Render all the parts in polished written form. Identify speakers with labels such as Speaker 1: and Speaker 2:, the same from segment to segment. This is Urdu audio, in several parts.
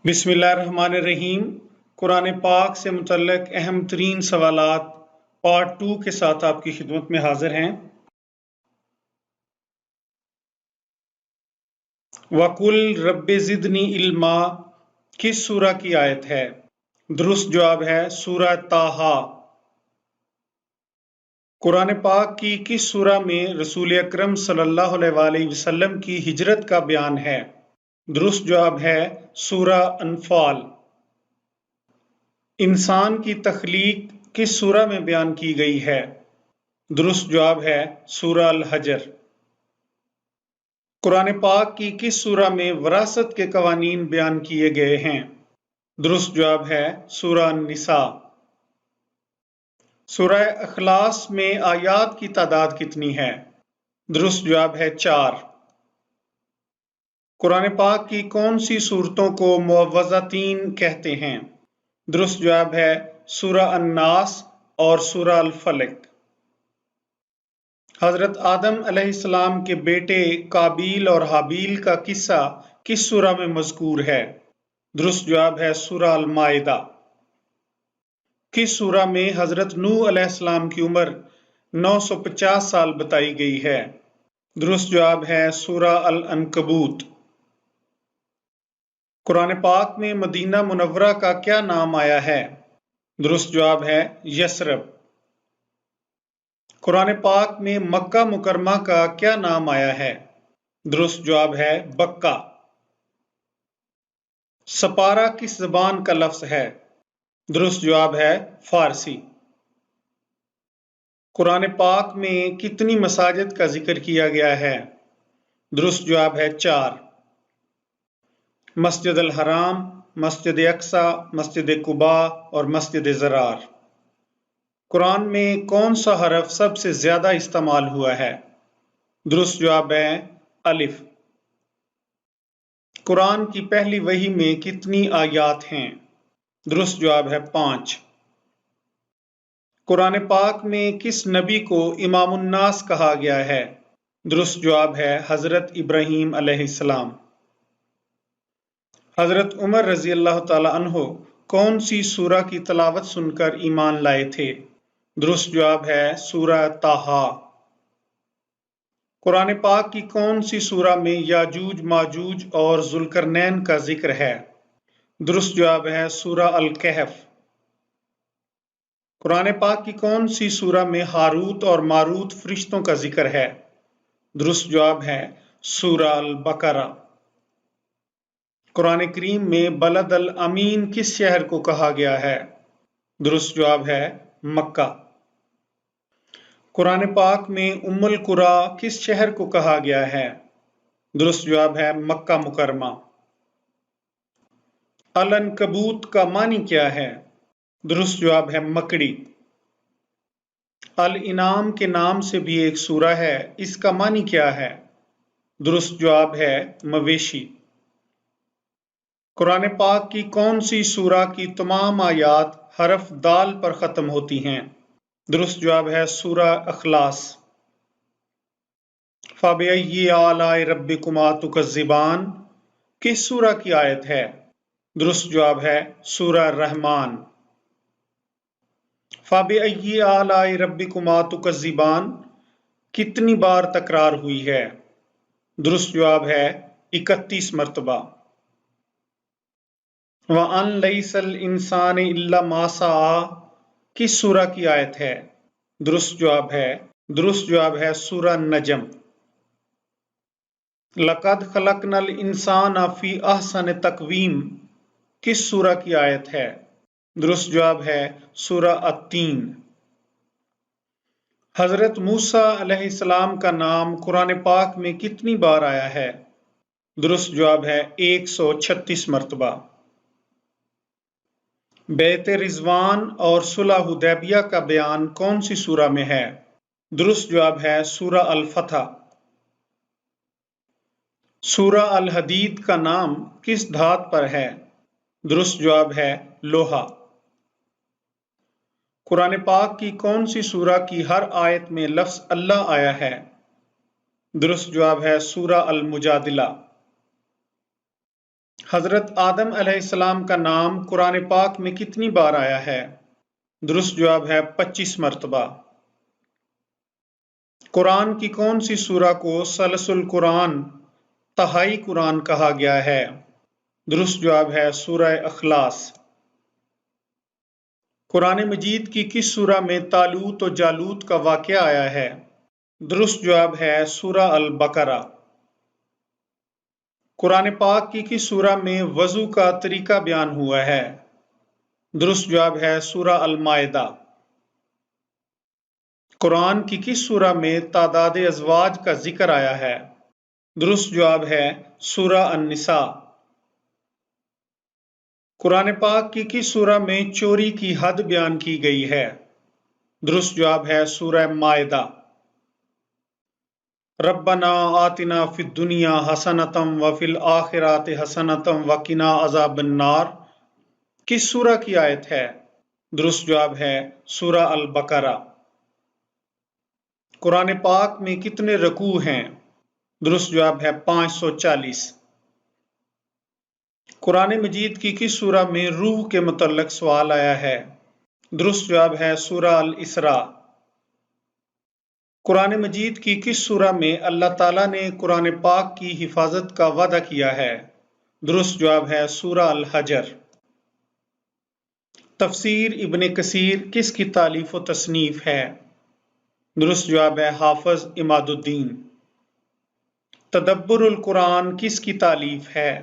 Speaker 1: بسم اللہ الرحمن الرحیم۔ قرآن پاک سے متعلق اہم ترین سوالات پارٹ 2 کے ساتھ آپ کی خدمت میں حاضر ہیں۔ وَقُلْ رَبِّ زِدْنِی عِلْمًا کس سورہ کی آیت ہے؟ درست جواب ہے سورہ طٰہٰ۔ قرآن پاک کی کس سورہ میں رسول اکرم صلی اللہ علیہ وآلہ وسلم کی ہجرت کا بیان ہے؟ درست جواب ہے سورہ انفال۔ انسان کی تخلیق کس سورہ میں بیان کی گئی ہے؟ درست جواب ہے سورہ الحجر۔ قرآن پاک کی کس سورہ میں وراثت کے قوانین بیان کیے گئے ہیں؟ درست جواب ہے سورہ النساء۔ سورہ اخلاص میں آیات کی تعداد کتنی ہے؟ درست جواب ہے 4۔ قرآن پاک کی کون سی صورتوں کو معوذتین کہتے ہیں؟ درست جواب ہے سورہ الناس اور سورہ الفلق۔ حضرت آدم علیہ السلام کے بیٹے قابیل اور حابیل کا قصہ کس سورہ میں مذکور ہے؟ درست جواب ہے سورہ المائدہ۔ کس سورہ میں حضرت نوح علیہ السلام کی عمر 950 سال بتائی گئی ہے؟ درست جواب ہے سورہ العنکبوت۔ قرآن پاک میں مدینہ منورہ کا کیا نام آیا ہے؟ درست جواب ہے یثرب۔ قرآن پاک میں مکہ مکرمہ کا کیا نام آیا ہے؟ درست جواب ہے بکہ۔ سپارہ کس زبان کا لفظ ہے؟ درست جواب ہے فارسی۔ قرآن پاک میں کتنی مساجد کا ذکر کیا گیا ہے؟ درست جواب ہے 4۔ مسجد الحرام، مسجد اقصیٰ، مسجد قباء اور مسجد ضرار۔ قرآن میں کون سا حرف سب سے زیادہ استعمال ہوا ہے؟ درست جواب ہے الف۔ قرآن کی پہلی وحی میں کتنی آیات ہیں؟ درست جواب ہے 5۔ قرآن پاک میں کس نبی کو امام الناس کہا گیا ہے؟ درست جواب ہے حضرت ابراہیم علیہ السلام۔ حضرت عمر رضی اللہ تعالی عنہ کون سی سورہ کی تلاوت سن کر ایمان لائے تھے؟ درست جواب ہے سورہ طٰہٰ۔ قرآن پاک کی کون سی سورہ میں یاجوج ماجوج اور ذوالقرنین کا ذکر ہے؟ درست جواب ہے سورہ الکہف۔ قرآن پاک کی کون سی سورہ میں ہاروت اور ماروت فرشتوں کا ذکر ہے؟ درست جواب ہے سورہ البقرہ۔ قرآن کریم میں بلد الامین کس شہر کو کہا گیا ہے؟ درست جواب ہے مکہ۔ قرآن پاک میں ام القریٰ کس شہر کو کہا گیا ہے؟ درست جواب ہے مکہ مکرمہ۔ العنکبوت کا معنی کیا ہے؟ درست جواب ہے مکڑی۔ الانعام کے نام سے بھی ایک سورہ ہے، اس کا معنی کیا ہے؟ درست جواب ہے مویشی۔ قرآن پاک کی کون سی سورہ کی تمام آیات حرف دال پر ختم ہوتی ہیں؟ درست جواب ہے سورہ اخلاص۔ فَبِأَيِّ آلَاءِ رَبِّكُمَا تُكَذِّبَانِ کس سورہ کی آیت ہے؟ درست جواب ہے سورہ الرحمن۔ فَبِأَيِّ آلَاءِ رَبِّكُمَا تُكَذِّبَانِ کتنی بار تکرار ہوئی ہے؟ درست جواب ہے 31 مرتبہ۔ وَأَن لَيْسَ الْإِنسَانِ إِلَّا مَا سَعَىٰ کس سورہ کی آیت ہے؟ درست جواب ہے سورہ النجم۔ لَقَدْ خَلَقْنَا الْإِنسَانَ فِي أَحْسَنِ تَقْوِيمٍ کس سورہ کی آیت ہے؟ درست جواب ہے سورہ التین۔ حضرت موسیٰ علیہ السلام کا نام قرآن پاک میں کتنی بار آیا ہے؟ درست جواب ہے 136 مرتبہ۔ بیعت رضوان اور صلح حدیبیہ کا بیان کون سی سورہ میں ہے؟ درست جواب ہے سورہ الفتح۔ سورہ الحدید کا نام کس دھات پر ہے؟ درست جواب ہے لوہا۔ قرآن پاک کی کون سی سورہ کی ہر آیت میں لفظ اللہ آیا ہے؟ درست جواب ہے سورہ المجادلہ۔ حضرت آدم علیہ السلام کا نام قرآن پاک میں کتنی بار آیا ہے؟ درست جواب ہے 25 مرتبہ۔ قرآن کی کون سی سورہ کو ثلث القرآن تہائی قرآن کہا گیا ہے؟ درست جواب ہے سورہ اخلاص۔ قرآن مجید کی کس سورہ میں طالوت و جالوت کا واقعہ آیا ہے؟ درست جواب ہے سورہ البقرہ۔ قرآن پاک کی کس سورہ میں وضو کا طریقہ بیان ہوا ہے؟ درست جواب ہے سورہ المائدہ۔ قرآن کی کس سورہ میں تعداد ازواج کا ذکر آیا ہے؟ درست جواب ہے سورہ النساء۔ قرآن پاک کی کس سورہ میں چوری کی حد بیان کی گئی ہے؟ درست جواب ہے سورہ مائدہ۔ ربنا آتنا فی الدنیا حسنۃ وفی الآخرۃ حسنۃ وقنا عذاب النار کس سورہ کی آیت ہے؟ درست جواب ہے سورہ البقرہ۔ قرآن پاک میں کتنے رکوع ہیں؟ درست جواب ہے 540۔ قرآن مجید کی کس سورہ میں روح کے متعلق سوال آیا ہے؟ درست جواب ہے سورہ الاسراء۔ قرآن مجید کی کس سورہ میں اللہ تعالیٰ نے قرآن پاک کی حفاظت کا وعدہ کیا ہے؟ درست جواب ہے سورہ الحجر۔ تفسیر ابن کثیر کس کی تالیف و تصنیف ہے؟ درست جواب ہے حافظ عماد الدین۔ تدبر القرآن کس کی تالیف ہے؟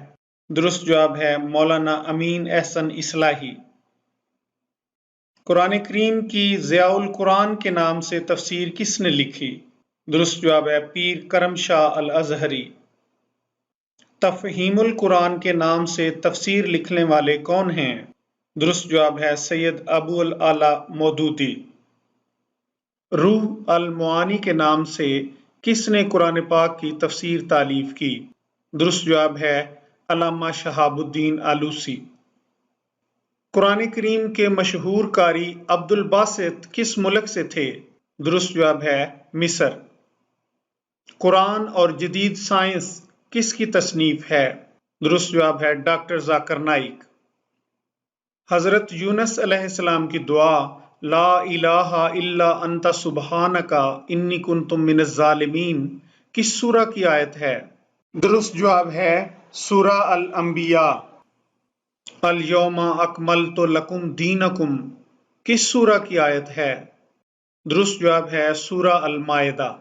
Speaker 1: درست جواب ہے مولانا امین احسن اصلاحی۔ قرآن کریم کی ضیاء القرآن کے نام سے تفسیر کس نے لکھی؟ درست جواب ہے پیر کرم شاہ الازہری۔ تفہیم القرآن کے نام سے تفسیر لکھنے والے کون ہیں؟ درست جواب ہے سید ابو الاعلی مودودی۔ روح المعانی کے نام سے کس نے قرآن پاک کی تفسیر تالیف کی؟ درست جواب ہے علامہ شہاب الدین آلوسی۔ قرآن کریم کے مشہور قاری عبد الباسط کس ملک سے تھے؟ درست جواب ہے مصر۔ قرآن اور جدید سائنس کس کی تصنیف ہے؟ درست جواب ہے ڈاکٹر ذاکر نائک۔ حضرت یونس علیہ السلام کی دعا لا الہ الا انت سبحانک انی کنت من الظالمین کس سورہ کی آیت ہے؟ درست جواب ہے سورہ الانبیاء۔ الیوم اکملت لکم دینکم کس سورہ کی آیت ہے؟ درست جواب ہے سورہ المائدہ۔